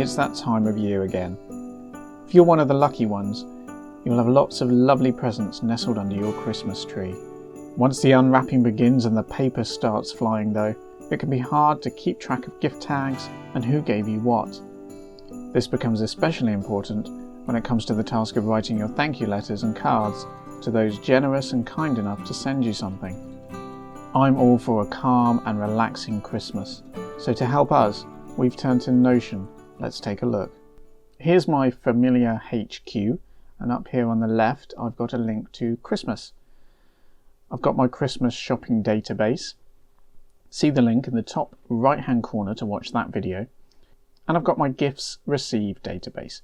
it's that time of year again. If you're one of the lucky ones, you'll have lots of lovely presents nestled under your Christmas tree. Once the unwrapping begins and the paper starts flying though, it can be hard to keep track of gift tags and who gave you what. This becomes especially important when it comes to the task of writing your thank you letters and cards to those generous and kind enough to send you something. I'm all for a calm and relaxing Christmas, so to help us, we've turned to Notion. Let's take a look. Here's my familiar HQ, and up here on the left I've got a link to Christmas. I've got my Christmas shopping database. See the link in the top right hand corner to watch that video. And I've got my gifts received database.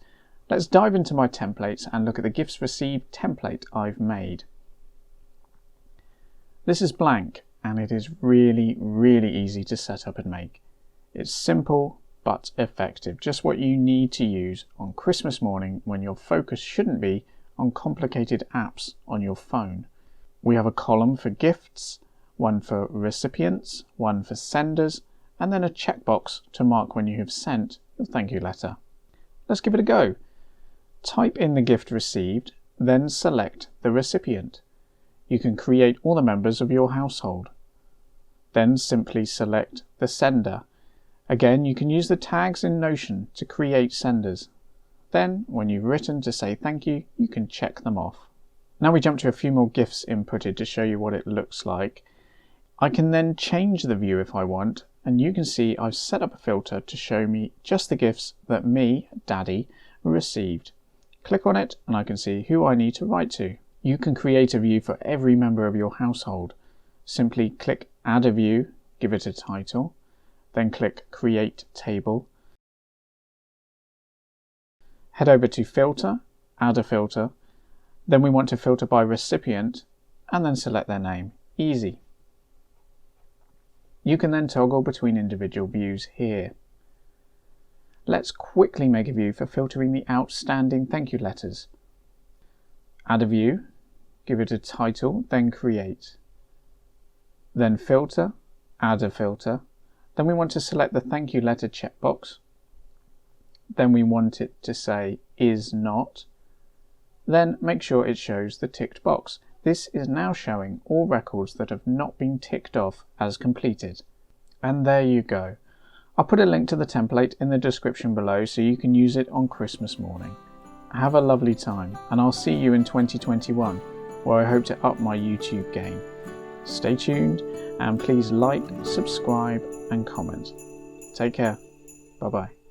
Let's dive into my templates and look at the gifts received template I've made. This is blank and it is really easy to set up and make. It's simple but effective, just what you need to use on Christmas morning when your focus shouldn't be on complicated apps on your phone. We have a column for gifts, one for recipients, one for senders, and then a checkbox to mark when you have sent your thank you letter. Let's give it a go. Type in the gift received, then select the recipient. You can create all the members of your household. Then simply select the sender. Again, you can use the tags in Notion to create senders. Then, when you've written to say thank you, you can check them off. Now we jump to a few more gifts inputted to show you what it looks like. I can then change the view if I want, and you can see I've set up a filter to show me just the gifts that me, Daddy, received. Click on it and I can see who I need to write to. You can create a view for every member of your household. Simply click Add a View, give it a title, then click Create Table. Head over to Filter, Add a Filter, then we want to filter by recipient and then select their name. Easy. You can then toggle between individual views here. Let's quickly make a view for filtering the outstanding thank you letters. Add a view, give it a title, then create. Then filter, add a filter. Then we want to select the thank you letter checkbox. Then we want it to say is not. Then make sure it shows the ticked box. This is now showing all records that have not been ticked off as completed. And there you go. I'll put a link to the template in the description below so you can use it on Christmas morning. Have a lovely time, and I'll see you in 2021, where I hope to up my YouTube game. Stay tuned, and please like, subscribe, and comment. Take care. Bye bye.